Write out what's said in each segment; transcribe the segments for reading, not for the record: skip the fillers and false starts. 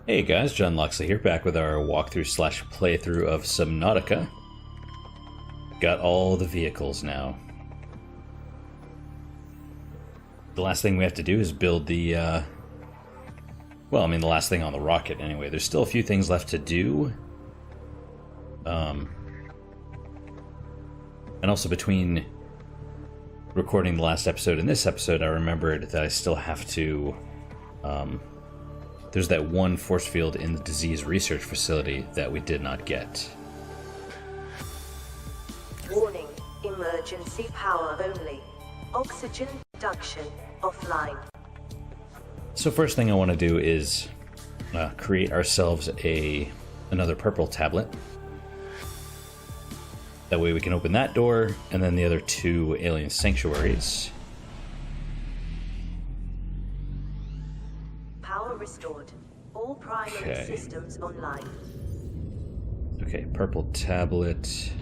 Hey guys, John Loxley here, back with our walkthrough slash playthrough of Subnautica. Got all the vehicles now. The last thing we have to do is build the, the last thing on the rocket anyway. There's still a few things left to do. And also between recording the last episode and this episode, I remembered that I still have to, there's that one force field in the disease research facility that we did not get. Warning, emergency power only. Oxygen production offline. So first thing I want to do is create ourselves another purple tablet. That way we can open that door, and then the other two alien sanctuaries. Power restored. All primary systems online. Okay, purple tablet.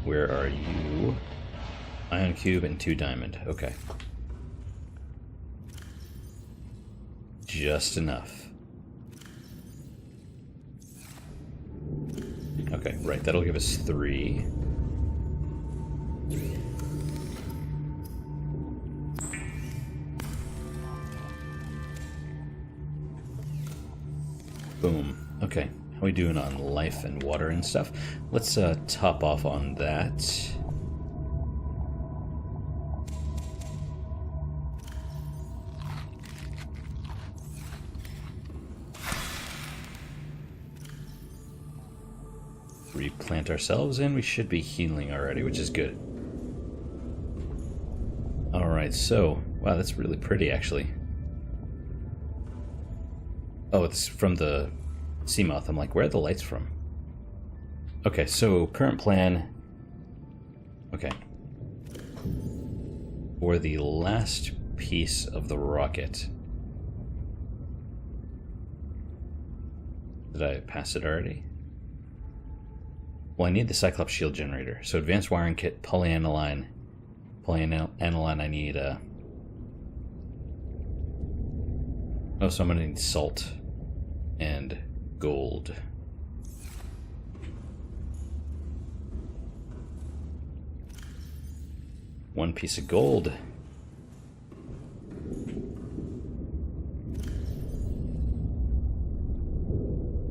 Where are you? Ion cube and 2 diamond. Okay. Just enough. Okay, right, that'll give us 3. Boom. Okay, how are we doing on life and water and stuff? Let's top off on that. Replant ourselves, and we should be healing already, which is good. Alright, so, wow, that's really pretty actually. Oh, it's from the Seamoth. I'm like, where are the lights from? Okay, so current plan. Okay. For the last piece of the rocket. Did I pass it already? Well, I need the Cyclops shield generator. So advanced wiring kit, polyaniline. Polyaniline I need, oh, so I'm gonna need salt and gold. One piece of gold.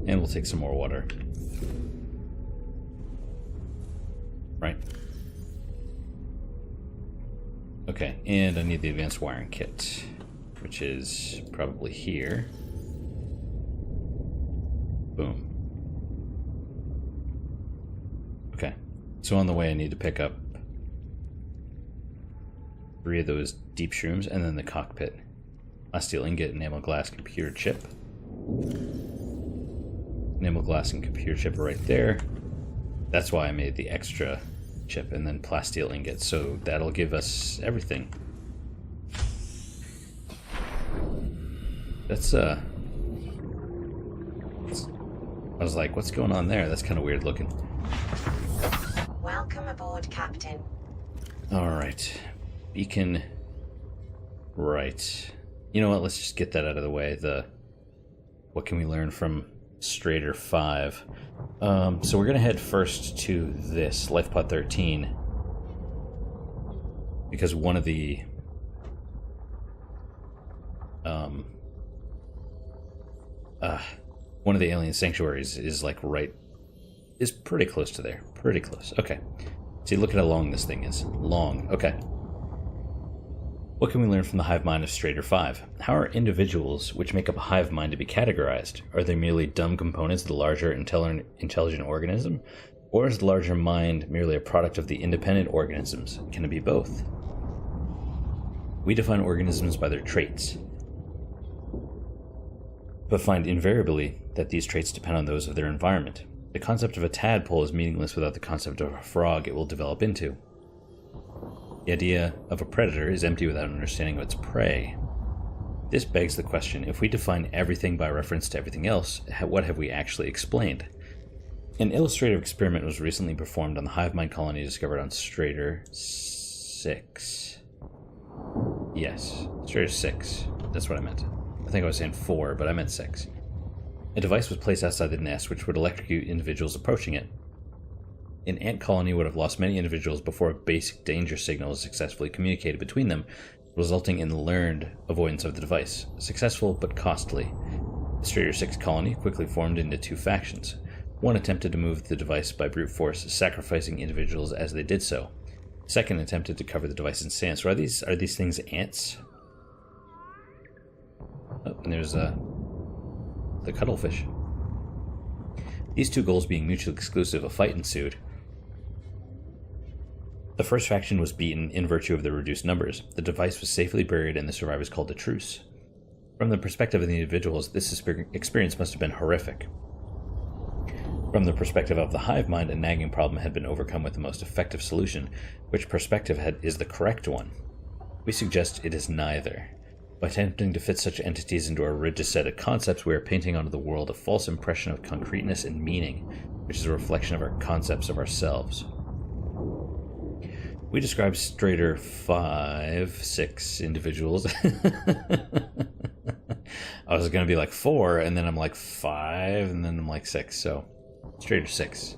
And we'll take some more water. Right. Okay, and I need the advanced wiring kit, which is probably here. Boom. Okay, so on the way I need to pick up 3 of those deep shrooms and then the cockpit. Last steel ingot, enamel glass, computer chip. Enamel glass and computer chip are right there. That's why I made the extra chip, and then plasteel ingot, so that'll give us everything. That's I was like, what's going on there? That's kind of weird looking. Welcome aboard, Captain. Alright. Beacon. Right. You know what, let's just get that out of the way. What can we learn from Strader 5? So we're gonna head first to this, LifePod 13. Because one of the alien sanctuaries is like is pretty close to there. Pretty close. Okay. See, look at how long this thing is. Long. Okay. What can we learn from the hive mind of Strader 5? How are individuals which make up a hive mind to be categorized? Are they merely dumb components of the larger intelligent organism? Or is the larger mind merely a product of the independent organisms? Can it be both? We define organisms by their traits, but find invariably that these traits depend on those of their environment. The concept of a tadpole is meaningless without the concept of a frog it will develop into. The idea of a predator is empty without an understanding of its prey. This begs the question, if we define everything by reference to everything else, what have we actually explained? An illustrative experiment was recently performed on the hive mind colony discovered on Strader 6. Yes, Strader 6. That's what I meant. I think I was saying 4, but I meant 6. A device was placed outside the nest which would electrocute individuals approaching it. An ant colony would have lost many individuals before a basic danger signal is successfully communicated between them, resulting in learned avoidance of the device. Successful but costly. The Strader 6 colony quickly formed into two factions. One attempted to move the device by brute force, sacrificing individuals as they did so. Second attempted to cover the device in sand. So are these things ants? Oh, and there's the cuttlefish. These two goals being mutually exclusive, a fight ensued. The first faction was beaten in virtue of their reduced numbers. The device was safely buried and the survivors called a truce. From the perspective of the individuals, this experience must have been horrific. From the perspective of the hive mind, a nagging problem had been overcome with the most effective solution. Which perspective is the correct one? We suggest it is neither. By attempting to fit such entities into a rigid set of concepts, we are painting onto the world a false impression of concreteness and meaning, which is a reflection of our concepts of ourselves. We describe Strader 6 individuals. I was going to be like 4, and then I'm like 5, and then I'm like 6, so Strader 6.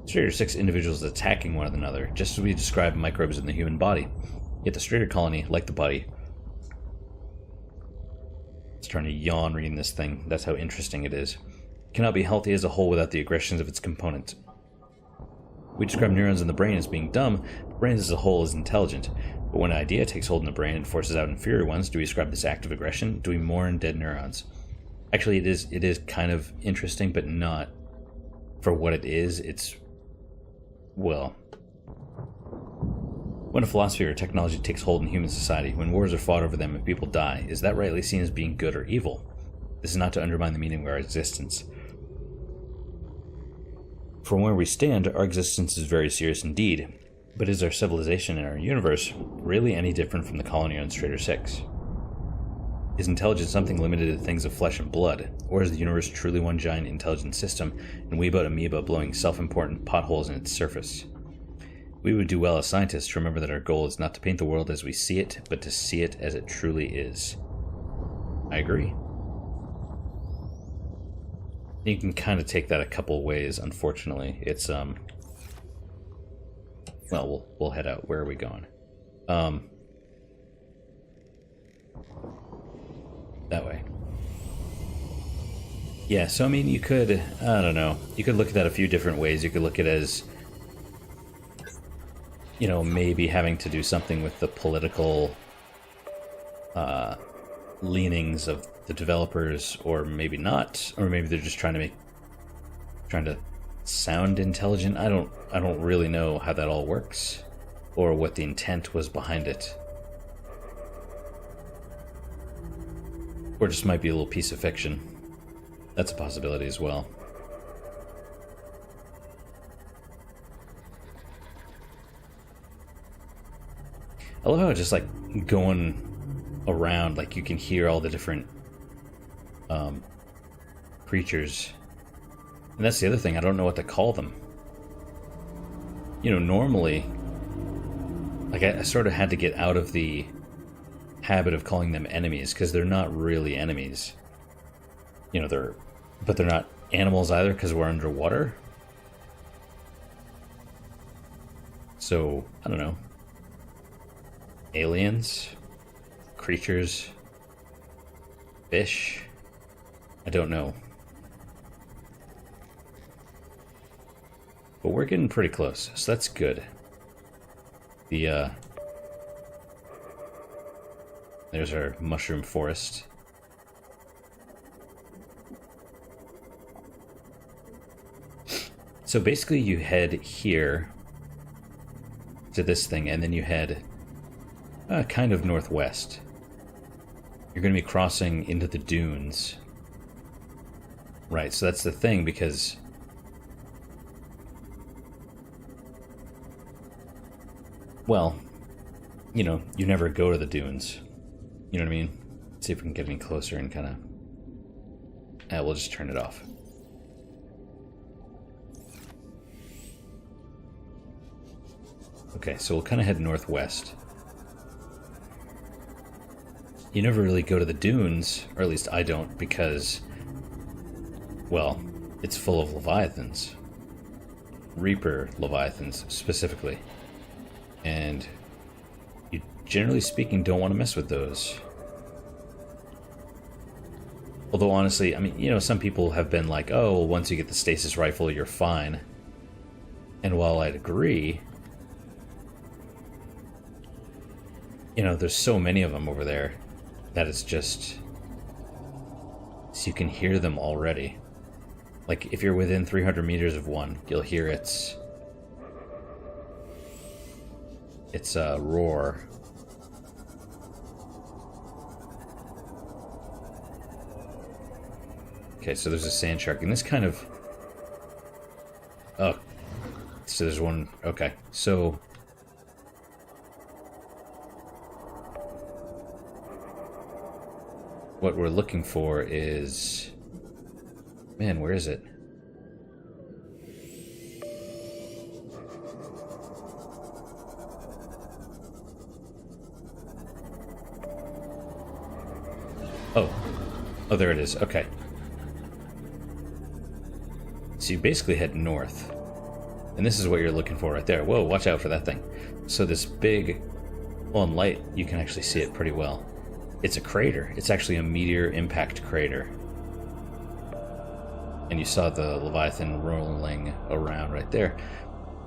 Strader 6 individuals attacking one another, just as we describe microbes in the human body. Yet the Strader colony, like the body... It's trying to yawn reading this thing. That's how interesting it is. Cannot be healthy as a whole without the aggressions of its components. We describe neurons in the brain as being dumb, but brains as a whole as intelligent. But when an idea takes hold in the brain and forces out inferior ones, do we describe this act of aggression? Do we mourn dead neurons? Actually, it is kind of interesting, but not for what it is. It's, well... When a philosophy or technology takes hold in human society, when wars are fought over them and people die, is that rightly seen as being good or evil? This is not to undermine the meaning of our existence. From where we stand, our existence is very serious indeed, but is our civilization and our universe really any different from the colony on Strader 6? Is intelligence something limited to things of flesh and blood, or is the universe truly one giant intelligent system, and we about amoeba blowing self-important potholes in its surface? We would do well as scientists to remember that our goal is not to paint the world as we see it, but to see it as it truly is. I agree. You can kind of take that a couple ways, unfortunately. It's, well, we'll head out. Where are we going? That way. Yeah, so I mean, you could, I don't know, you could look at that a few different ways. You could look at it as, you know, maybe having to do something with the political leanings of the developers, or maybe not, or maybe they're just trying to sound intelligent. I don't really know how that all works, or what the intent was behind it. Or just might be a little piece of fiction. That's a possibility as well. I love how it's just like going around, like you can hear all the different creatures. And that's the other thing, I don't know what to call them. You know, normally, like I sort of had to get out of the habit of calling them enemies, because they're not really enemies. You know, they're not animals either, because we're underwater. So, I don't know. Aliens? Creatures? Fish? I don't know. But we're getting pretty close, so that's good. There's our mushroom forest. So basically you head here to this thing, and then you head kind of northwest. You're going to be crossing into the dunes. Right, so that's the thing, because well, you know, you never go to the dunes. You know what I mean? Let's see if we can get any closer and kind of... we'll just turn it off. Okay, so we'll kind of head northwest. You never really go to the dunes, or at least I don't, because well, it's full of leviathans. Reaper leviathans, specifically. And you, generally speaking, don't want to mess with those. Although, honestly, I mean, you know, some people have been like, oh, well, once you get the stasis rifle, you're fine. And while I'd agree, you know, there's so many of them over there that it's just... So you can hear them already. Like, if you're within 300 meters of one, you'll hear its roar. Okay, so there's a sand shark, and this kind of... Oh, so there's one... Okay, so... What we're looking for is... Man, where is it? Oh. Oh, there it is. Okay. So you basically head north. And this is what you're looking for right there. Whoa, watch out for that thing. So this big... Well, in light, you can actually see it pretty well. It's a crater. It's actually a meteor impact crater. And you saw the Leviathan rolling around right there.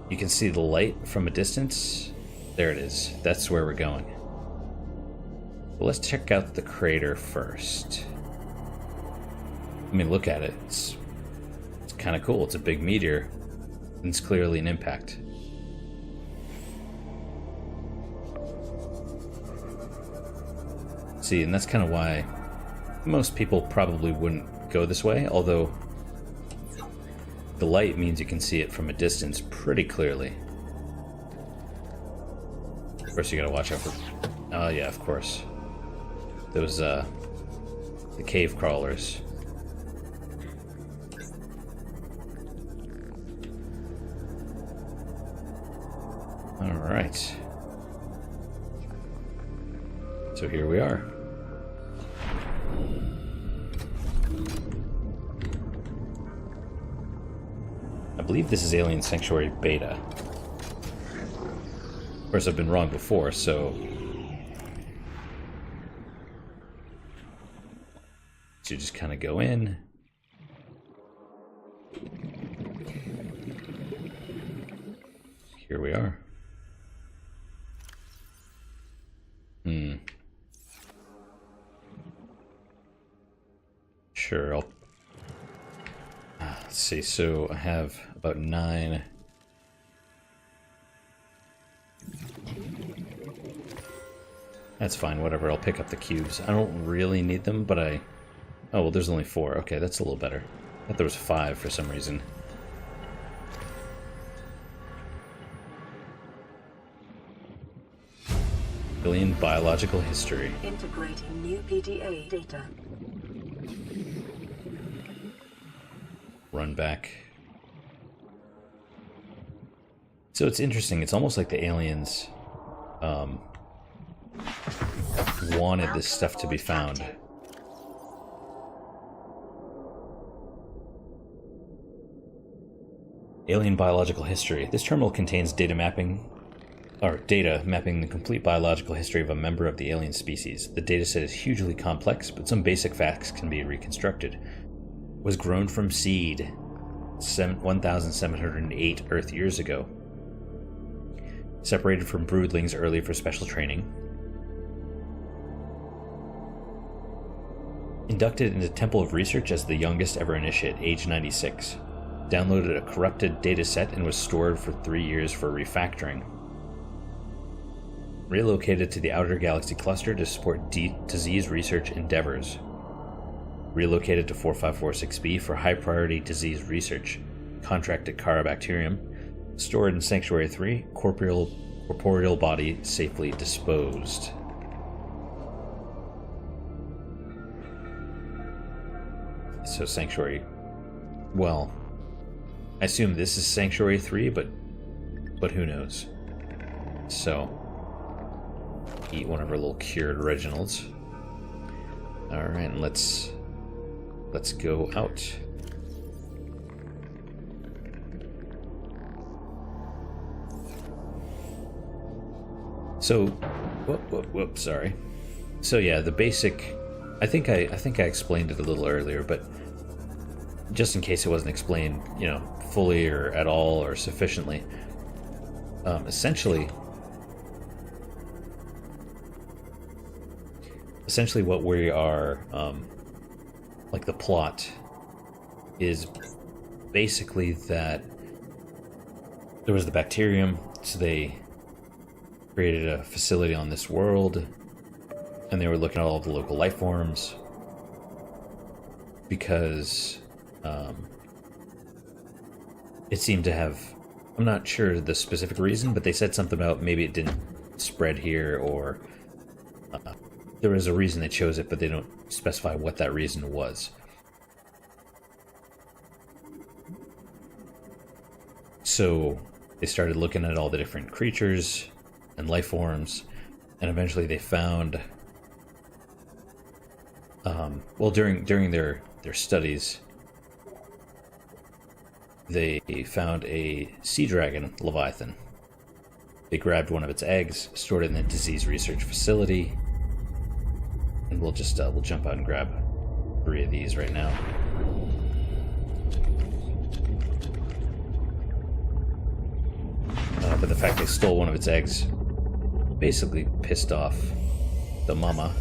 You can see the light from a distance. There it is. That's where we're going. Well, let's check out the crater first. I mean, look at it. It's kind of cool. It's a big meteor. And it's clearly an impact. See, and that's kind of why most people probably wouldn't go this way, although the light means you can see it from a distance pretty clearly. Of course, you gotta watch out for... Oh, yeah, of course. Those, the cave crawlers. Alright. So here we are. I believe this is Alien Sanctuary Beta. Of course, I've been wrong before, so... So you just kind of go in. Here we are. Sure, I'll... Let's see, so I have about 9... That's fine, whatever, I'll pick up the cubes. I don't really need them, but I... Oh, well, there's only 4. Okay, that's a little better. I thought there was 5 for some reason. Alien biological history. Integrating new PDA data. Run back. So it's interesting. It's almost like the aliens wanted this stuff to be found. Alien biological history. This terminal contains data mapping the complete biological history of a member of the alien species. The dataset is hugely complex, but some basic facts can be reconstructed. Was grown from seed 1,708 Earth years ago. Separated from broodlings early for special training. Inducted into Temple of Research as the youngest ever initiate, age 96. Downloaded a corrupted dataset and was stored for 3 years for refactoring. Relocated to the Outer Galaxy Cluster to support disease research endeavors. Relocated to 4546B for high-priority disease research. Contracted Carabacterium. Stored in Sanctuary 3. Corporeal body safely disposed. So Sanctuary... Well, I assume this is Sanctuary 3, but who knows. So... Eat one of our little cured originals. Alright, let's go out. So, whoop, sorry. So yeah, the basic. I think I explained it a little earlier, but just in case it wasn't explained, fully or at all or sufficiently. Essentially, what we are, like the plot, is basically that there was the bacterium, so they created a facility on this world, and they were looking at all of the local life forms because it seemed to have, I'm not sure the specific reason, but they said something about maybe it didn't spread here, or there was a reason they chose it, but they don't specify what that reason was. So they started looking at all the different creatures and life forms, and eventually they found, during their studies, they found a sea dragon leviathan. They grabbed one of its eggs, stored it in the disease research facility, and we'll just we'll jump out and grab 3 of these right now. But the fact they stole one of its eggs basically pissed off the mama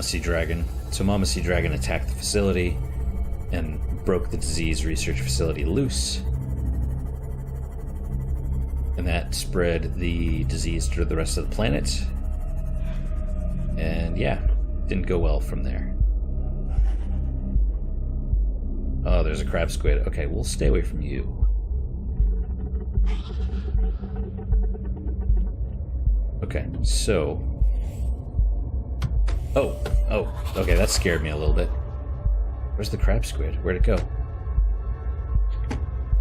sea dragon. So Mama Sea Dragon attacked the facility and broke the disease research facility loose. And that spread the disease to the rest of the planet. And yeah, didn't go well from there. Oh, there's a crab squid. Okay, we'll stay away from you. Okay, so... Oh, okay, that scared me a little bit. Where's the crab squid? Where'd it go?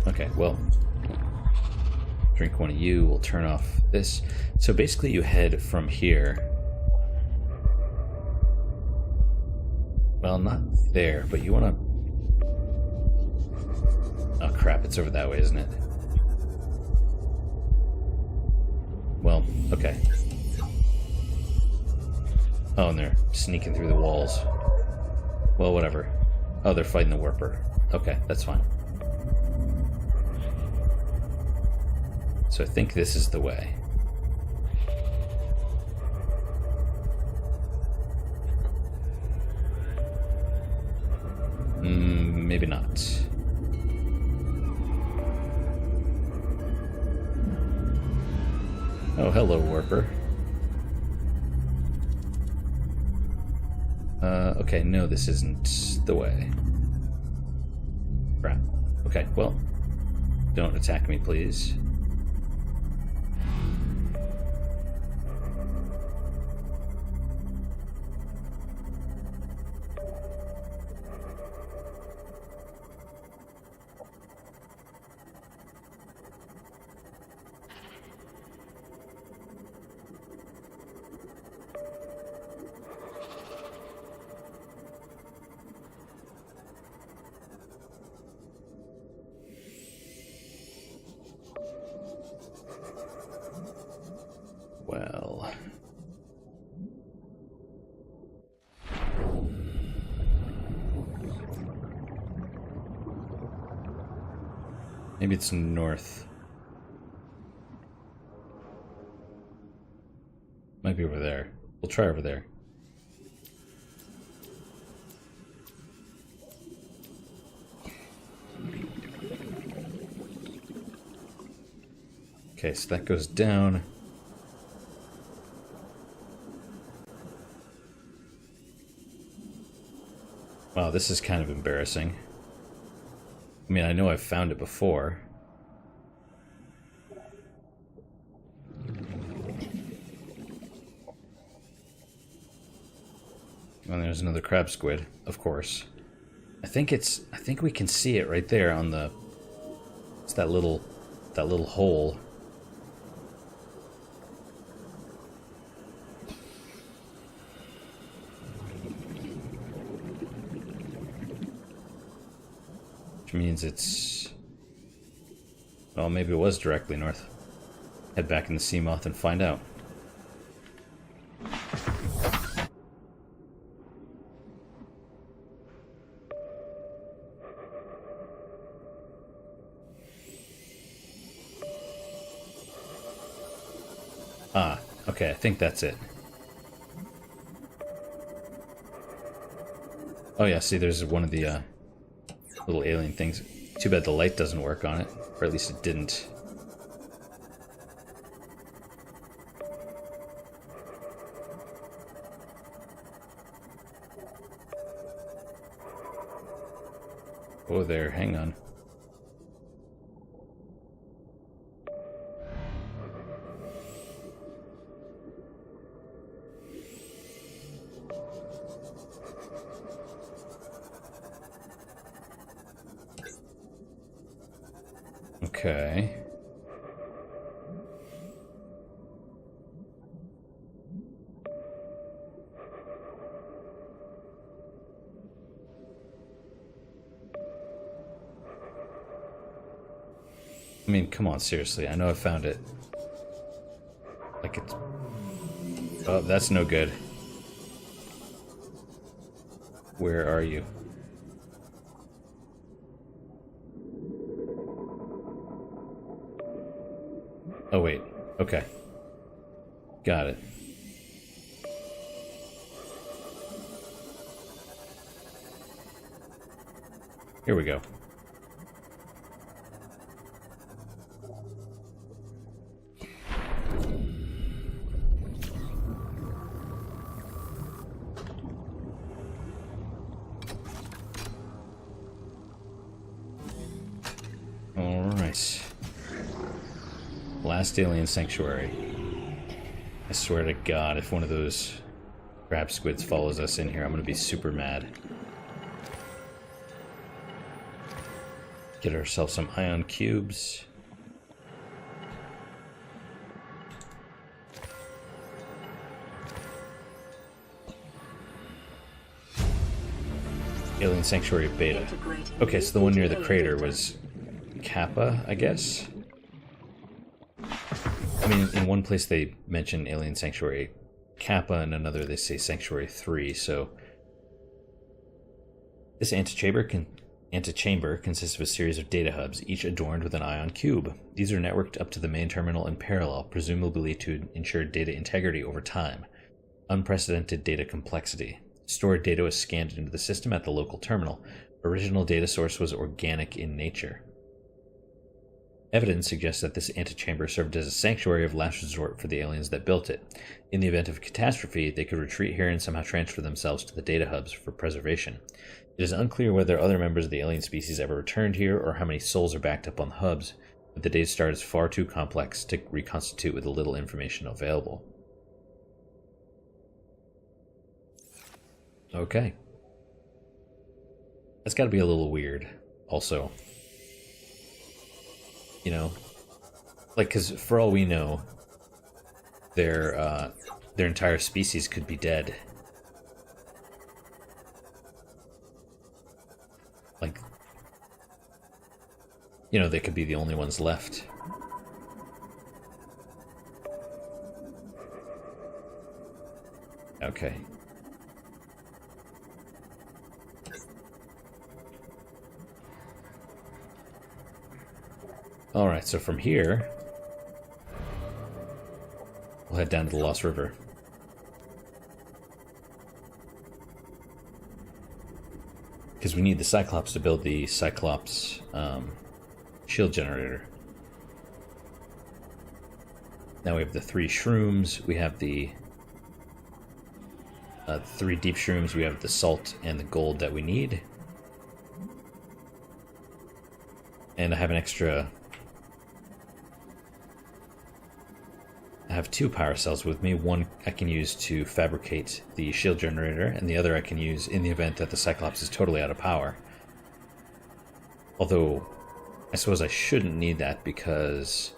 Okay, well... Drink one of you, we'll turn off this. So basically you head from here. Well, not there, but you wanna... Oh crap, it's over that way, isn't it? Well, okay. Oh, and they're sneaking through the walls. Well, whatever. Oh, they're fighting the warper. Okay, that's fine. So I think this is the way. Maybe not. Oh, hello, warper. Okay, no, this isn't the way. Crap. Okay, well, don't attack me, please. Well... Maybe it's north. Might be over there. We'll try over there. Okay, so that goes down. Wow, this is kind of embarrassing. I mean, I know I've found it before. And there's another crab squid, of course. I think we can see it right there on the... It's that little hole. Which means it's... Well, maybe it was directly north. head back in the Seamoth and find out. Ah, okay, I think that's it. Oh yeah, see, there's one of the little alien things. Too bad the light doesn't work on it, or at least it didn't. Oh there, hang on. Okay. I mean, come on, seriously. I know I found it. Like it's... Oh, that's no good. Where are you? Oh, wait. Okay. Got it. Here we go. Alright. Last alien sanctuary. I swear to God, if one of those crab squids follows us in here, I'm gonna be super mad. Get ourselves some ion cubes. Alien Sanctuary Beta. Okay, so the one near the crater was Kappa, I guess? I mean, in one place they mention Alien Sanctuary Kappa, and another they say Sanctuary 3, so... This antechamber consists of a series of data hubs, each adorned with an ion cube. These are networked up to the main terminal in parallel, presumably to ensure data integrity over time. Unprecedented data complexity. Stored data was scanned into the system at the local terminal. Original data source was organic in nature. Evidence suggests that this antechamber served as a sanctuary of last resort for the aliens that built it. In the event of a catastrophe, they could retreat here and somehow transfer themselves to the data hubs for preservation. It is unclear whether other members of the alien species ever returned here or how many souls are backed up on the hubs, but the data start is far too complex to reconstitute with the little information available. Okay. That's gotta be a little weird, also. You know? Like, because for all we know, their entire species could be dead. Like, you know, they could be the only ones left. Okay. Alright, so from here, we'll head down to the Lost River. Because we need the Cyclops to build the Cyclops shield generator. Now we have the 3 shrooms, we have the 3 deep shrooms, we have the salt and the gold that we need. And I have an extra... I have 2 power cells with me. One I can use to fabricate the shield generator, and the other I can use in the event that the Cyclops is totally out of power. Although, I suppose I shouldn't need that because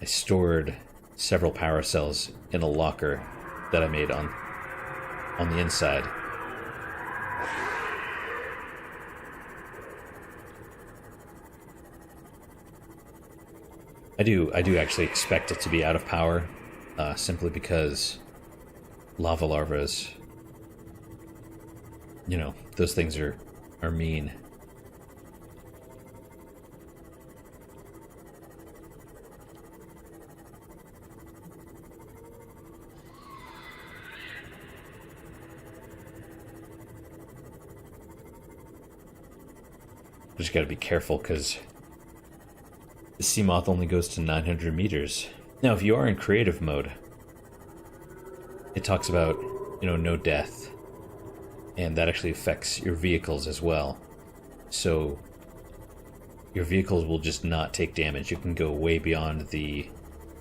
I stored several power cells in a locker that I made on the inside. I do actually expect it to be out of power, simply because lava larvas, you know, those things are mean. Just gotta be careful because the sea moth only goes to 900 meters. Now, if you are in creative mode, it talks about, you know, no death, and that actually affects your vehicles as well. So your vehicles will just not take damage. You can go way beyond the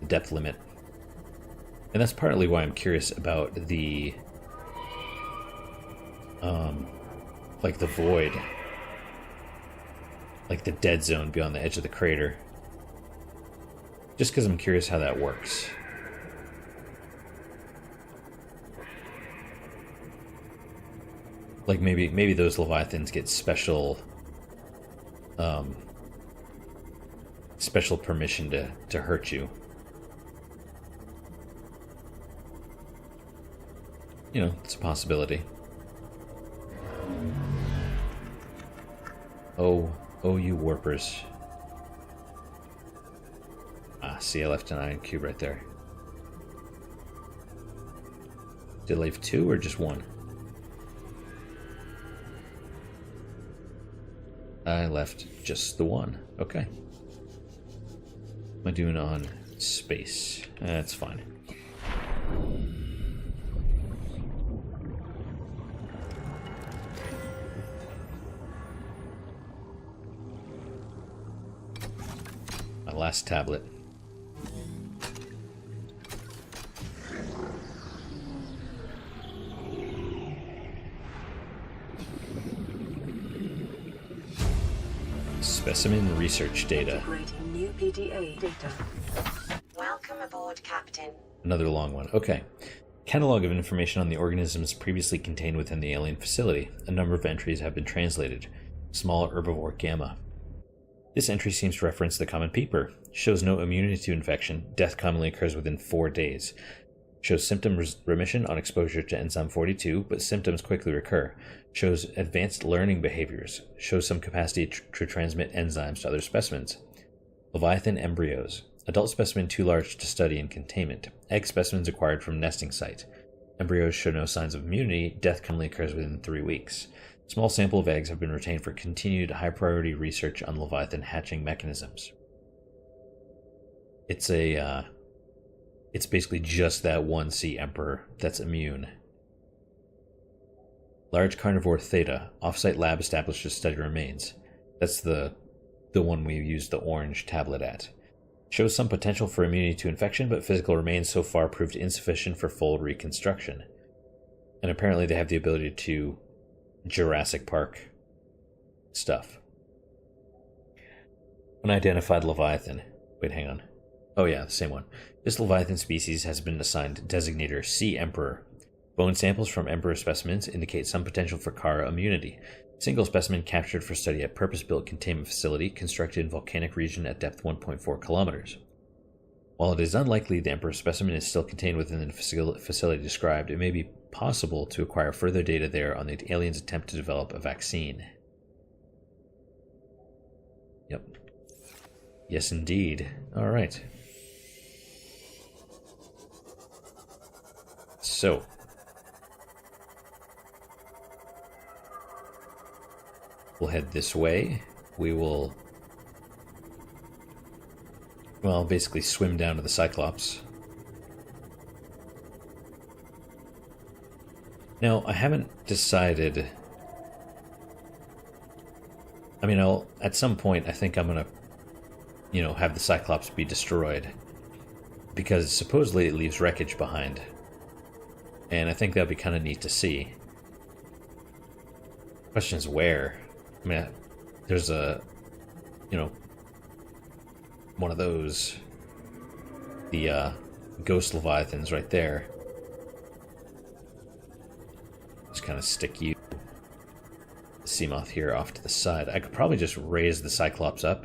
depth limit. And that's partly why I'm curious about the like the void, like the dead zone beyond the edge of the crater. Just because I'm curious how that works. Like maybe those leviathans get special special permission to hurt you. You know, it's a possibility. Oh, you warpers. Ah, see, I left an ion cube right there. Did I leave 2 or just 1? I left just the 1. Okay. What am I doing on space? That's fine. My last tablet. Specimen research data. Integrating new PDA data. Welcome aboard, Captain. Another long one. Okay. Catalog of information on the organisms previously contained within the alien facility. A number of entries have been translated. Small herbivore gamma. This entry seems to reference the common peeper. Shows no immunity to infection. Death commonly occurs within 4 days. Shows symptom remission on exposure to enzyme 42, but symptoms quickly recur. Shows advanced learning behaviors. Shows some capacity to transmit enzymes to other specimens. Leviathan embryos. Adult specimen too large to study in containment. Egg specimens acquired from nesting site. Embryos show no signs of immunity. Death commonly occurs within 3 weeks. Small sample of eggs have been retained for continued high-priority research on Leviathan hatching mechanisms. It's basically just that one sea emperor that's immune. Large carnivore theta. Off-site lab established to study remains. That's the one we used the orange tablet at. Shows some potential for immunity to infection, but physical remains so far proved insufficient for full reconstruction. And apparently they have the ability to Jurassic Park stuff. Unidentified Leviathan. Wait, hang on. Oh yeah, the same one. This Leviathan species has been assigned designator Sea Emperor. Bone samples from Emperor specimens indicate some potential for Kara immunity. Single specimen captured for study at purpose-built containment facility constructed in volcanic region at depth 1.4 kilometers. While it is unlikely the Emperor specimen is still contained within the facility described, it may be possible to acquire further data there on the aliens' attempt to develop a vaccine. Yep. Yes, indeed. Alright. So. We'll head this way. We will, well, basically swim down to the Cyclops. Now, I haven't decided. I mean, at some point, I think I'm gonna, have the Cyclops be destroyed. Because supposedly it leaves wreckage behind. And I think that'd be kind of neat to see. Question is where? I mean, there's a, one of those, the ghost leviathans right there. Just kind of stick you, the Seamoth here, off to the side. I could probably just raise the Cyclops up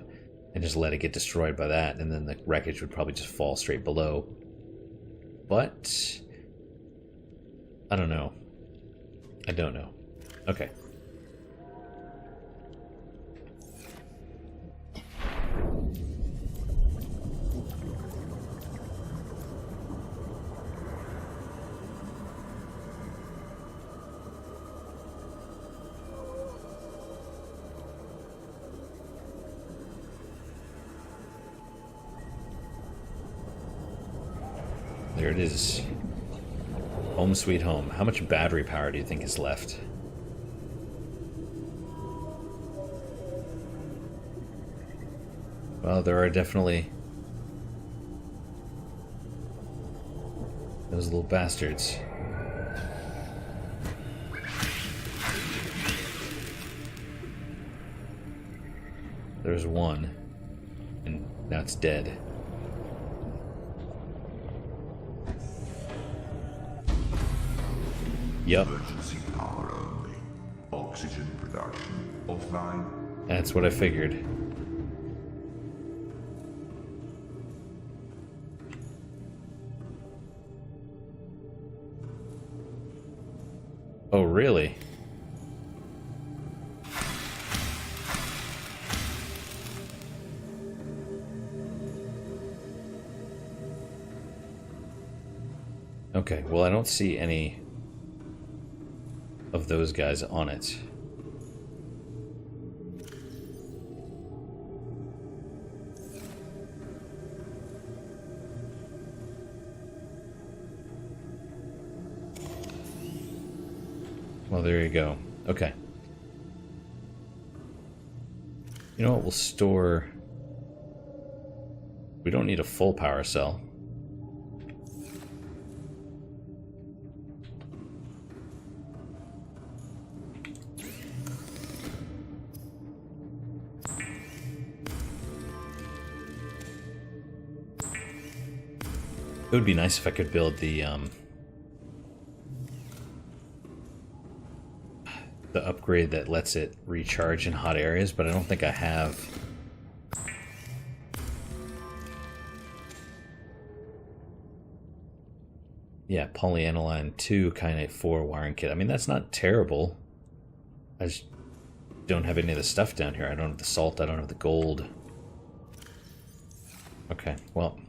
and just let it get destroyed by that, and then the wreckage would probably just fall straight below. But I don't know. I don't know. Okay. There it is. Home sweet home. How much battery power do you think is left? Well, there are definitely those little bastards. There's one, and now it's dead. Yup. Emergency power only. Oxygen production offline. That's what I figured. Oh, really? Okay, well, I don't see any of those guys on it. Well, there you go. Okay. You know what? We'll store... We don't need a full power cell. It would be nice if I could build the upgrade that lets it recharge in hot areas, but I don't think I have. Yeah, polyaniline 2 kainate 4 wiring kit. I mean, that's not terrible. I just don't have any of the stuff down here. I don't have the salt, I don't have the gold. Okay, well...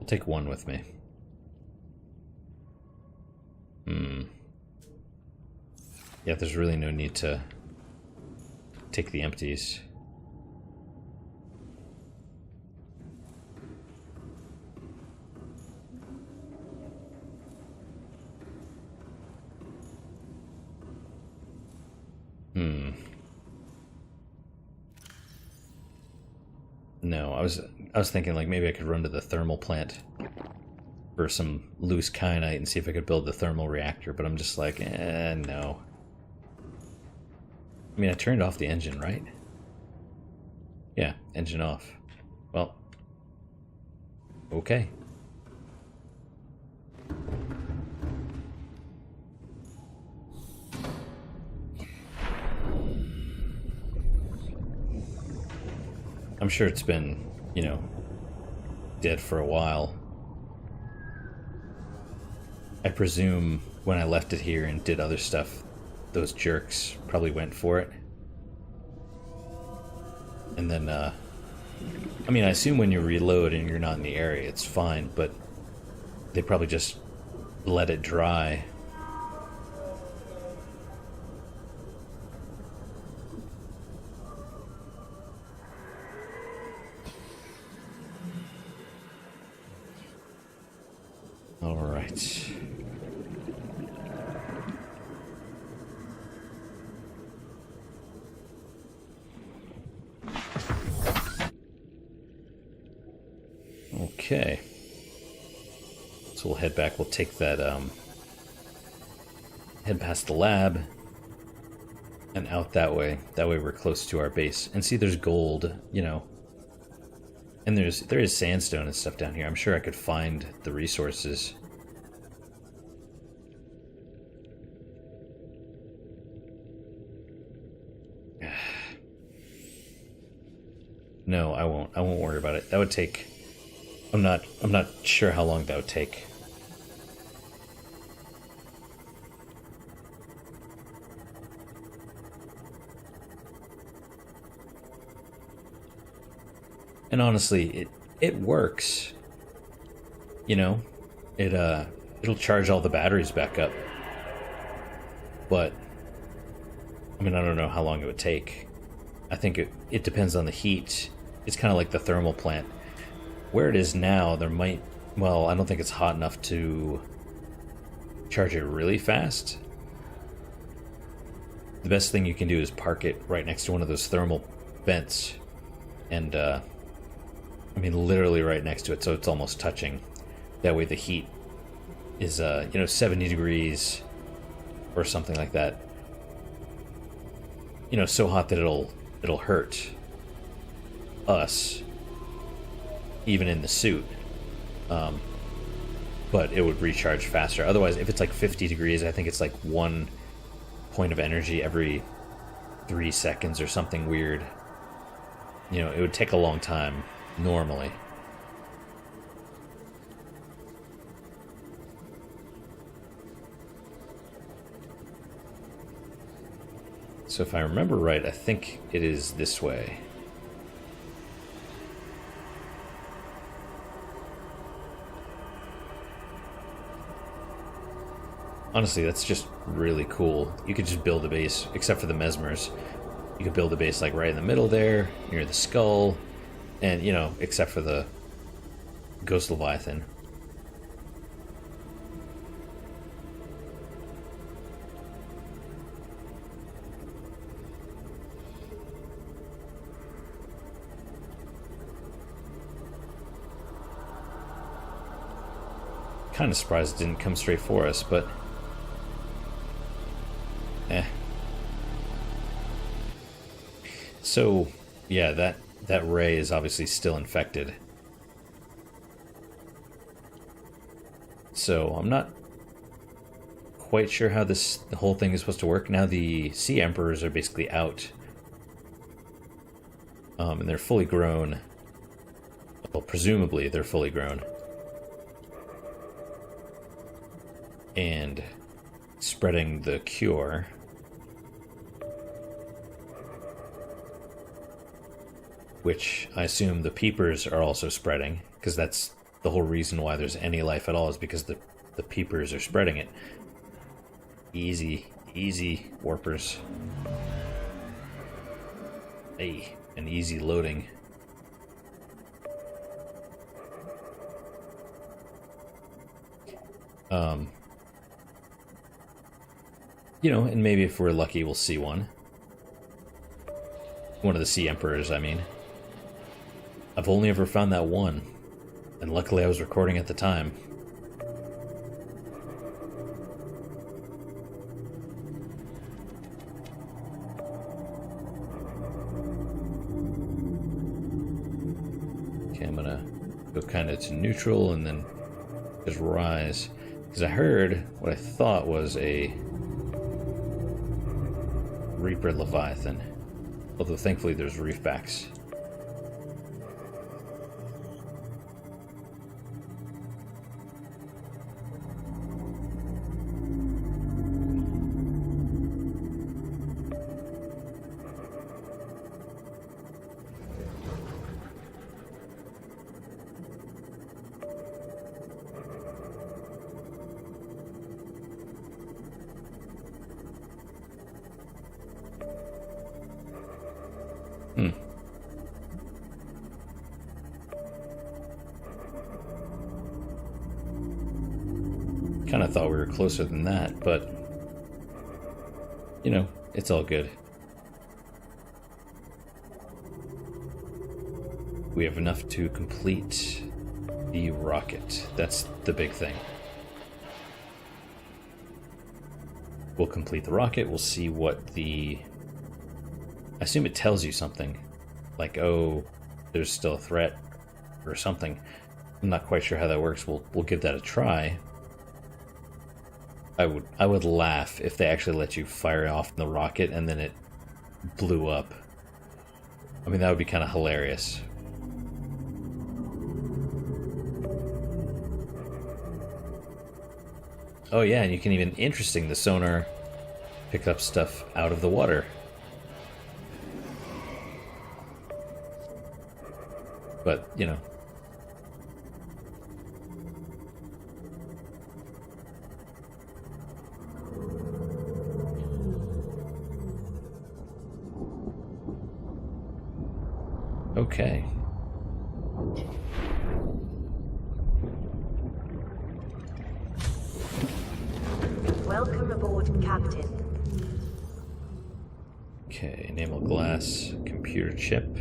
I'll take one with me. Yeah, there's really no need to take the empties. No, I was thinking like maybe I could run to the thermal plant for some loose kyanite and see if I could build the thermal reactor, but I'm just like, no. I mean, I turned off the engine, right? Yeah, engine off. Well, okay. I'm sure it's been, you know, dead for a while. I presume when I left it here and did other stuff, those jerks probably went for it. And then, I mean, I assume when you reload and you're not in the area, it's fine, but they probably just let it dry. All right. Okay. So we'll head back. We'll take that, head past the lab and out that way. That way we're close to our base. And see, there's gold, you know. And there is sandstone and stuff down here. I'm sure I could find the resources. No, I won't. I won't worry about it. That would take... I'm not sure how long that would take. And honestly, it works. You know, it'll charge all the batteries back up. But I mean, I don't know how long it would take. I think it depends on the heat. It's kind of like the thermal plant. Where it is now, there might... Well, I don't think it's hot enough to charge it really fast. The best thing you can do is park it right next to one of those thermal vents. And, I mean, literally right next to it, so it's almost touching. That way the heat is, 70 degrees or something like that. You know, so hot that it'll hurt us, even in the suit. But it would recharge faster. Otherwise, if it's like 50 degrees, I think it's like 1 point of energy every 3 seconds or something weird. You know, it would take a long time normally. So if I remember right, I think it is this way. Honestly, that's just really cool. You could just build a base, except for the mesmers. You could build a base like right in the middle there, near the skull, and, you know, except for the Ghost Leviathan. Kind of surprised it didn't come straight for us, but So, yeah, that ray is obviously still infected. So, I'm not quite sure how the whole thing is supposed to work. Now the Sea Emperors are basically out. And they're fully grown. Well, presumably they're fully grown. And spreading the cure. Which I assume the peepers are also spreading, because that's the whole reason why there's any life at all, is because the peepers are spreading it. Easy, easy, warpers. Hey, an easy loading. You know, and maybe if we're lucky, we'll see one. One of the Sea Emperors, I mean. I've only ever found that one, and luckily I was recording at the time. Okay, I'm gonna go kind of to neutral and then just rise. Because I heard what I thought was a Reaper Leviathan. Although thankfully there's reefbacks. Kind of thought we were closer than that, but you know, it's all good. We have enough to complete the rocket. That's the big thing. We'll complete the rocket. We'll see what the... I assume it tells you something. Like, oh, there's still a threat or something. I'm not quite sure how that works. We'll give that a try. I would laugh if they actually let you fire off the rocket and then it blew up. I mean, that would be kind of hilarious. Oh yeah, and you can even, interesting, the sonar pick up stuff out of the water. But, you know. Okay. Welcome aboard, Captain. Okay, enamel glass, computer chip,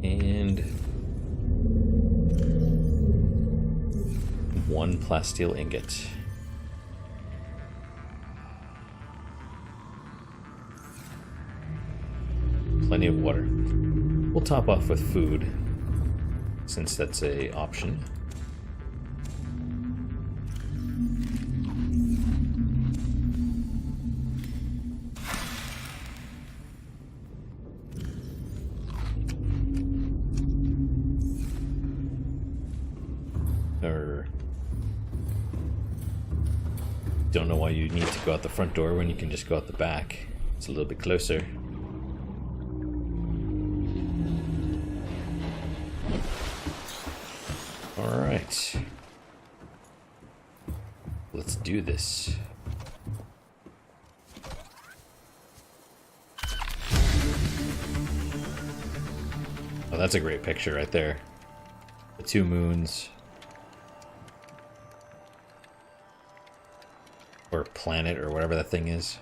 and one plasteel ingot. Plenty of water. We'll top off with food, since that's a option. Or don't know why you need to go out the front door when you can just go out the back. It's a little bit closer. Alright. Let's do this. Oh, that's a great picture right there. The two moons. Or planet, or whatever that thing is.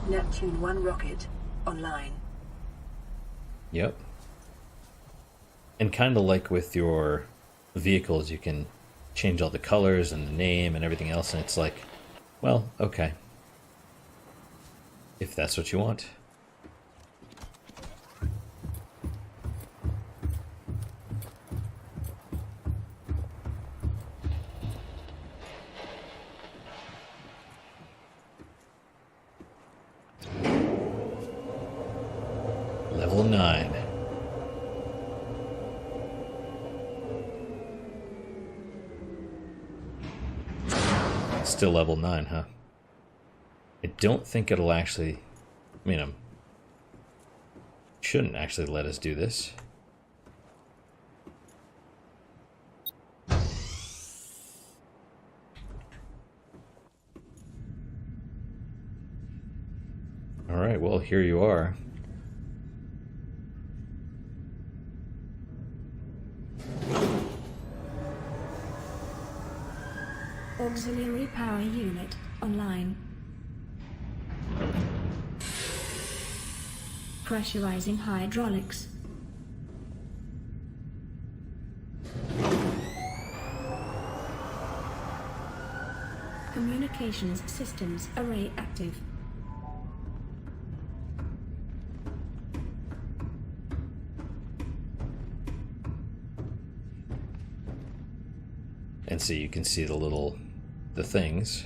Neptune 1 rocket online. Yep. And kind of like with your vehicles, you can change all the colors and the name and everything else, and it's like, well, okay. If that's what you want. Level 9. Still level 9, huh? I don't think it'll actually... I mean, shouldn't actually let us do this. Alright, well, here you are. Auxiliary power unit online. Pressurizing hydraulics. Communications systems array active. And so you can see the things.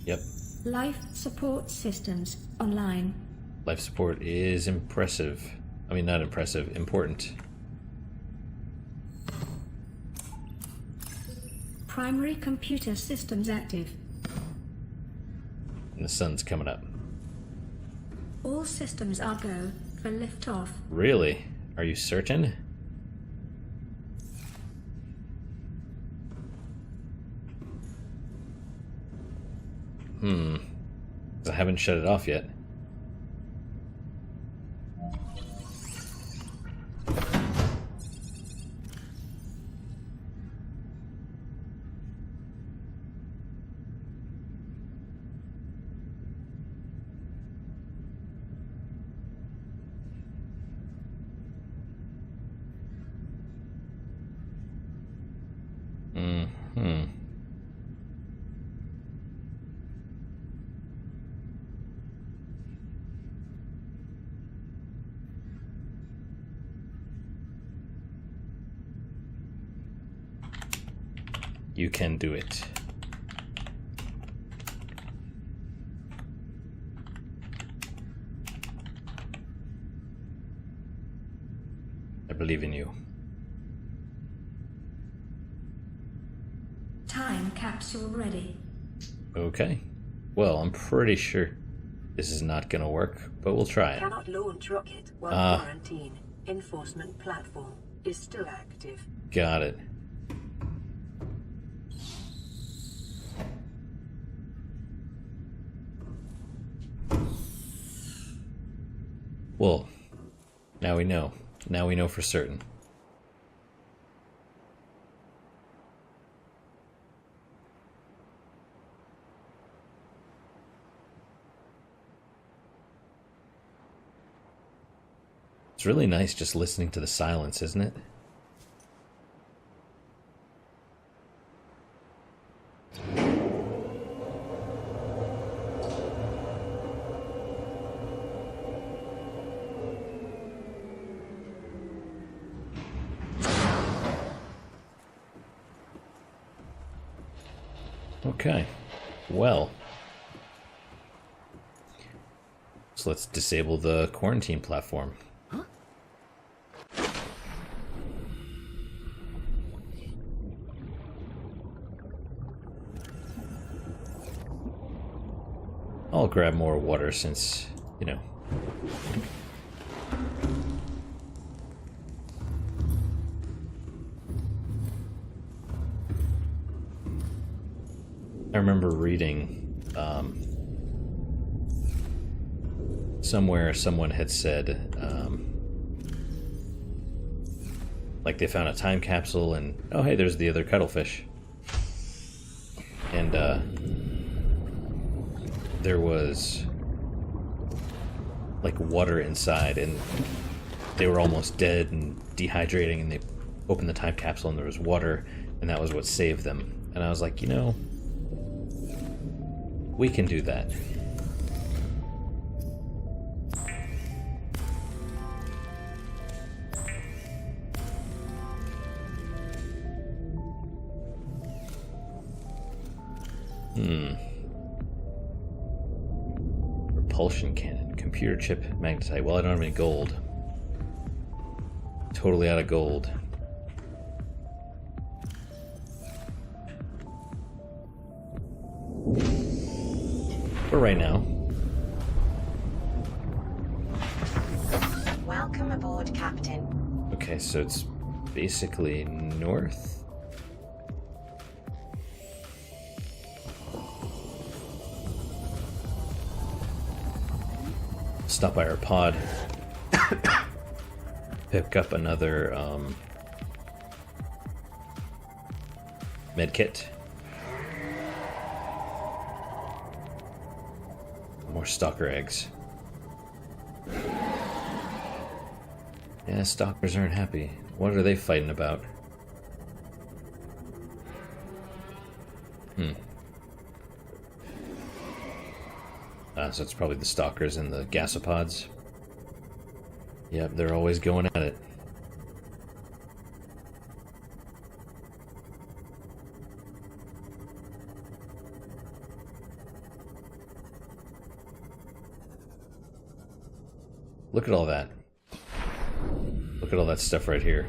Yep. Life support systems online. Life support is impressive. I mean, not impressive, important. Primary computer systems active. And the sun's coming up. All systems are go for liftoff. Really? Are you certain? I haven't shut it off yet. You can do it. I believe in you. Time capsule ready. Okay. Well, I'm pretty sure this is not gonna work, but we'll try it. Cannot launch rocket while quarantine. Enforcement platform is still active. Got it. Well, now we know. Now we know for certain. It's really nice just listening to the silence, isn't it? Okay, well, so let's disable the quarantine platform. I'll grab more water since, you know. I remember reading somewhere someone had said, like they found a time capsule and, oh hey, there's the other cuttlefish. And there was like water inside and they were almost dead and dehydrating, and they opened the time capsule and there was water, and that was what saved them. And I was like, you know, we can do that. Repulsion cannon, computer chip, magnetite. Well, I don't have any gold. Totally out of gold. For right now. Welcome aboard, Captain. Okay, so it's basically north. Stop by our pod. Pick up another med kit. More stalker eggs. Yeah, stalkers aren't happy. What are they fighting about? So it's probably the stalkers and the gasopods. Yep, they're always going at it. Look at all that. Look at all that stuff right here.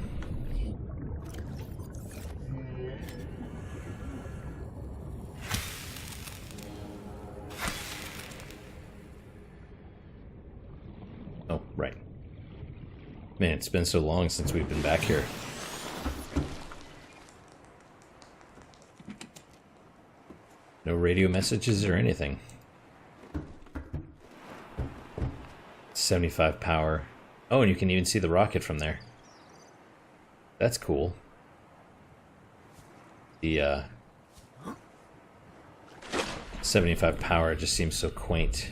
Oh, right. Man, it's been so long since we've been back here. No radio messages or anything. 75 power. Oh, and you can even see the rocket from there. That's cool. The 75 power just seems so quaint.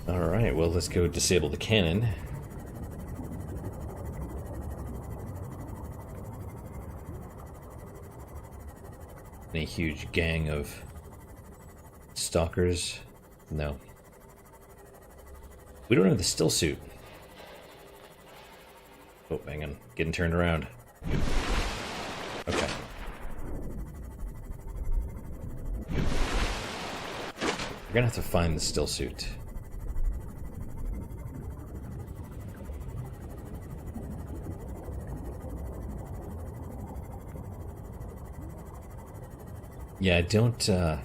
Alright, well, let's go disable the cannon. A huge gang of Stalkers? No. We don't have the still suit. Oh, hang on. Getting turned around. Okay. We're gonna have to find the still suit. Yeah, I don't, I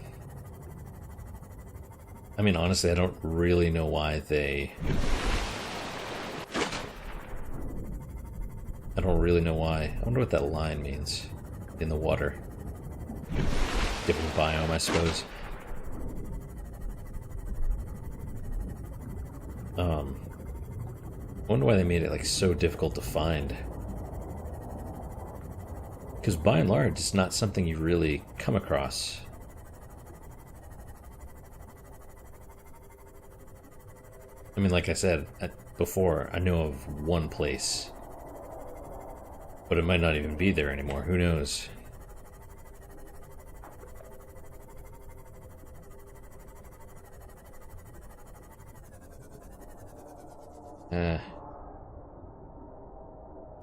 mean, honestly, I don't really know why they... I don't really know why. I wonder what that line means in the water. Different biome, I suppose. I wonder why they made it, like, so difficult to find. Because by and large, it's not something you really come across. I mean, like I said before, I know of one place. But it might not even be there anymore. Who knows?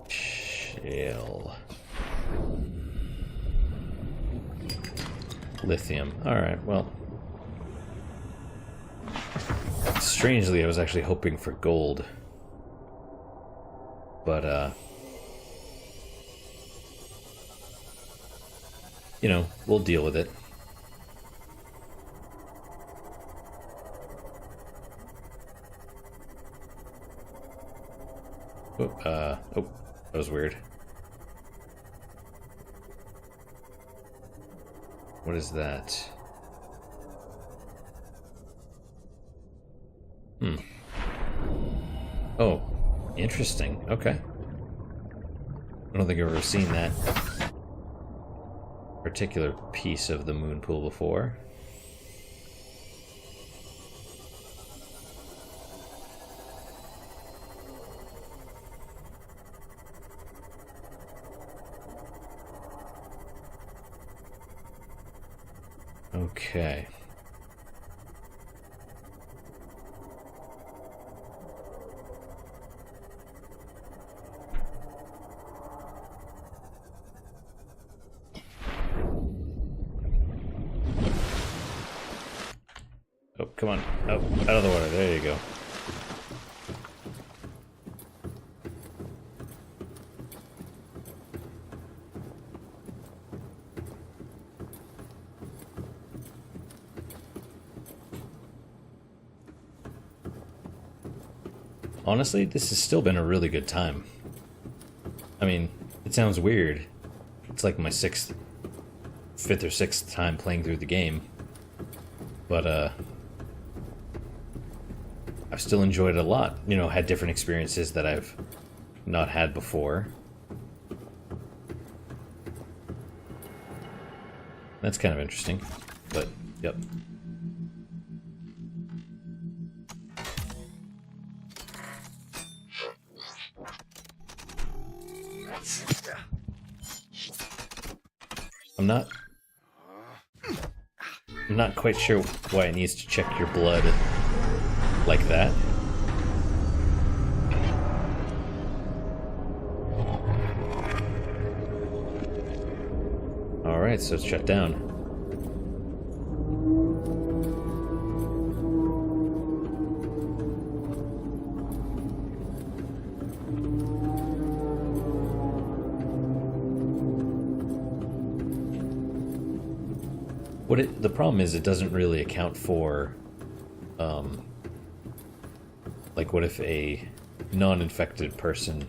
Shale. Lithium. Alright, well. Strangely, I was actually hoping for gold. But, you know, we'll deal with it. Oh, that was weird. What is that? Oh, interesting. Okay. I don't think I've ever seen that particular piece of the moon pool before. Okay. Oh, come on. Oh, out of the water. There you go. Honestly, this has still been a really good time. I mean, it sounds weird. It's like my fifth or sixth time playing through the game. But, I've still enjoyed it a lot. You know, had different experiences that I've not had before. That's kind of interesting. But, yep. I'm not quite sure why it needs to check your blood like that. Alright, so it's shut down. The problem is it doesn't really account for, like, what if a non-infected person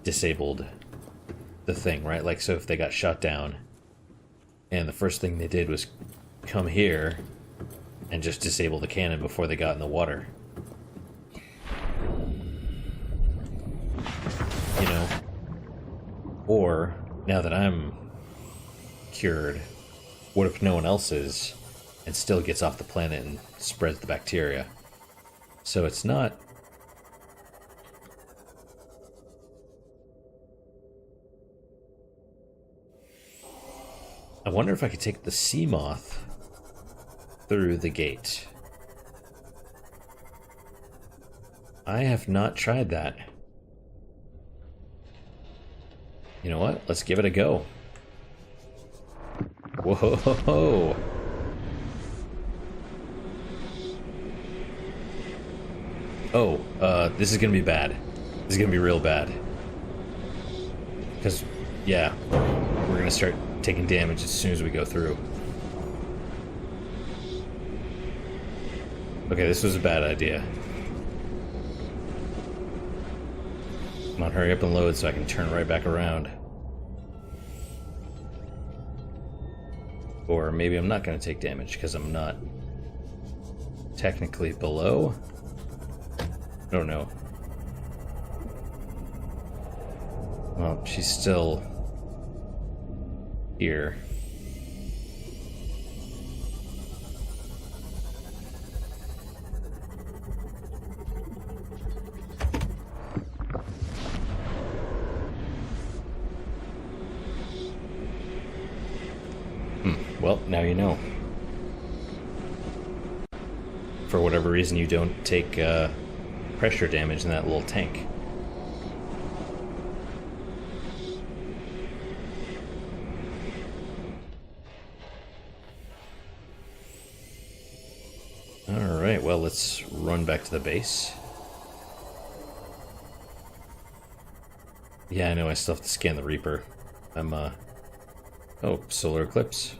disabled the thing, right? Like, so if they got shot down, and the first thing they did was come here and just disable the cannon before they got in the water. You know? Or, now that I'm cured, what if no one else is, and still gets off the planet and spreads the bacteria? So it's not... I wonder if I could take the sea moth through the gate. I have not tried that. You know what? Let's give it a go. Whoa! Oh, this is gonna be bad. This is gonna be real bad. Because, yeah, we're gonna start taking damage as soon as we go through. Okay, this was a bad idea. Come on, hurry up and load so I can turn right back around. Or maybe I'm not going to take damage because I'm not technically below. I don't know. Well, she's still here. Well, now you know. For whatever reason, you don't take pressure damage in that little tank. Alright, well, let's run back to the base. Yeah, I know, I still have to scan the Reaper. I'm, oh, solar eclipse.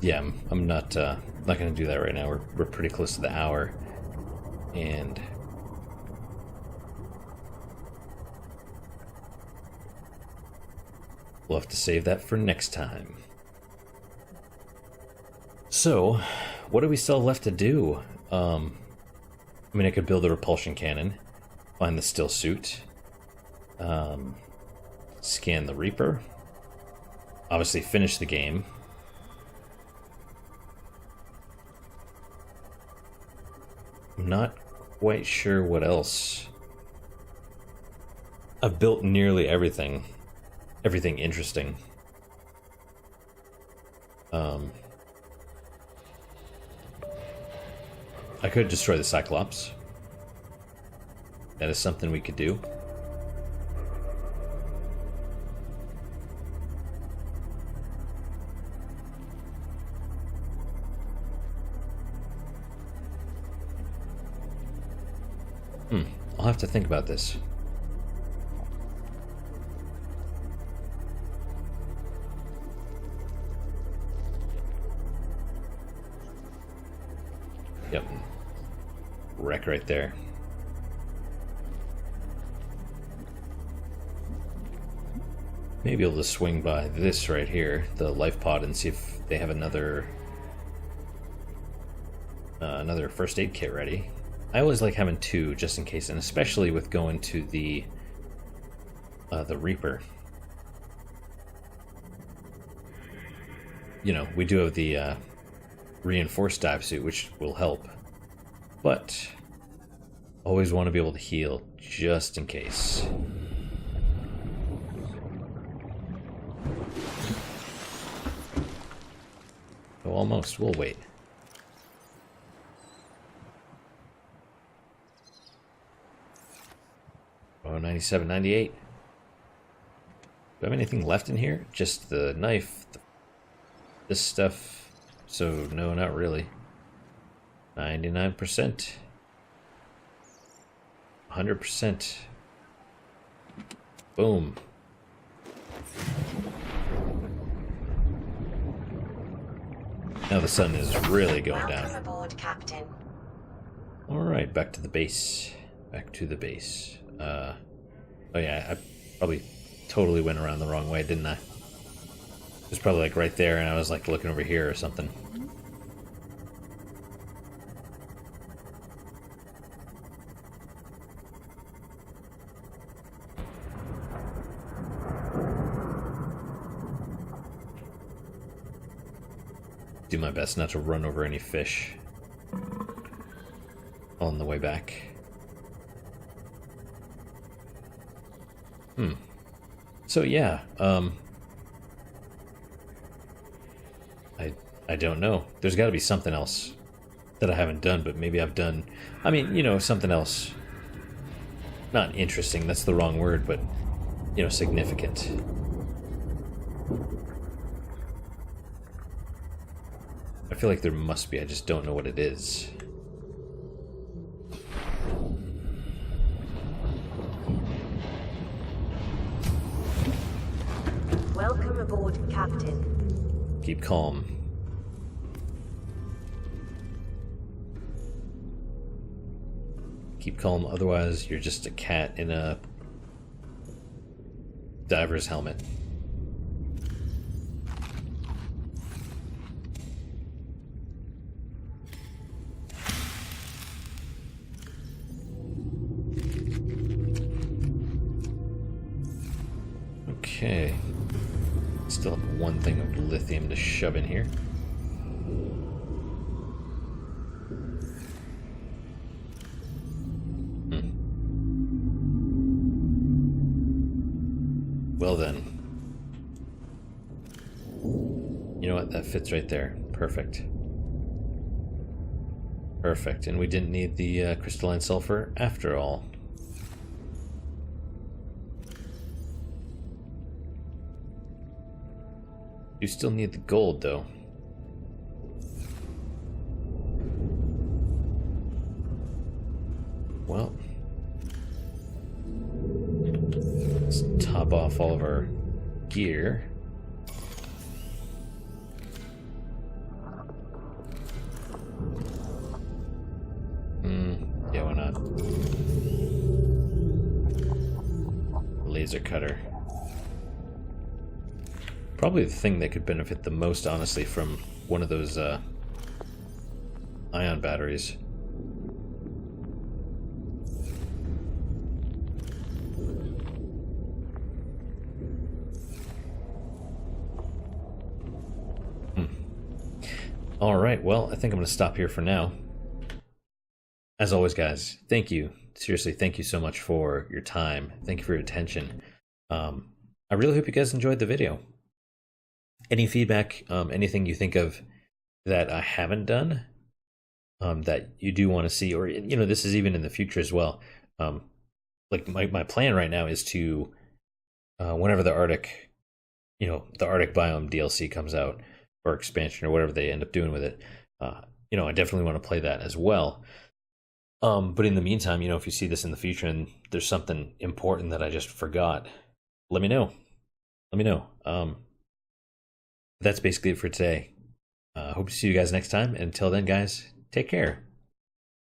Yeah, I'm not going to do that right now. We're pretty close to the hour, and we'll have to save that for next time. So, what do we still have left to do? I mean, I could build a repulsion cannon, find the still suit, scan the Reaper, obviously finish the game. I'm not quite sure what else. I've built nearly everything interesting. I could destroy the Cyclops. That is something we could do. I'll have to think about this. Yep. Wreck right there. Maybe able to swing by this right here, the life pod, and see if they have another first aid kit ready. I always like having two just in case, and especially with going to the Reaper. You know, we do have the reinforced dive suit, which will help, but always want to be able to heal just in case. Oh, almost. We'll wait. Oh, 97, 98. Do I have anything left in here? Just the knife, this stuff. So, no, not really. 99%. 100%. Boom. Now the sun is really going down. Welcome aboard, Captain. Alright, back to the base. Back to the base. Oh yeah, I probably totally went around the wrong way, didn't I? It was probably like right there, and I was like looking over here or something. Do my best not to run over any fish. on the way back. So yeah, I don't know. There's got to be something else that I haven't done, but maybe I've done. I mean, you know, something else. Not interesting. That's the wrong word, but you know, significant. I feel like there must be. I just don't know what it is. Welcome aboard, Captain. Keep calm. Keep calm, otherwise you're just a cat in a diver's helmet. Okay. Still have one thing of lithium to shove in here. Well then. You know what? That fits right there. Perfect. Perfect. And we didn't need the crystalline sulfur after all. You still need the gold, though. Well, let's top off all of our gear. Yeah, why not? Laser cutter. Probably the thing that could benefit the most, honestly, from one of those ion batteries. Alright, well, I think I'm going to stop here for now. As always, guys, thank you. Seriously, thank you so much for your time. Thank you for your attention. I really hope you guys enjoyed the video. Any feedback, anything you think of that I haven't done, that you do want to see, or, you know, this is even in the future as well. Like my plan right now is to, whenever the Arctic, you know, the Arctic biome DLC comes out, or expansion, or whatever they end up doing with it, you know, I definitely want to play that as well. But in the meantime, you know, if you see this in the future and there's something important that I just forgot, let me know. Let me know. That's basically it for today. Hope to see you guys next time. Until then, guys, take care.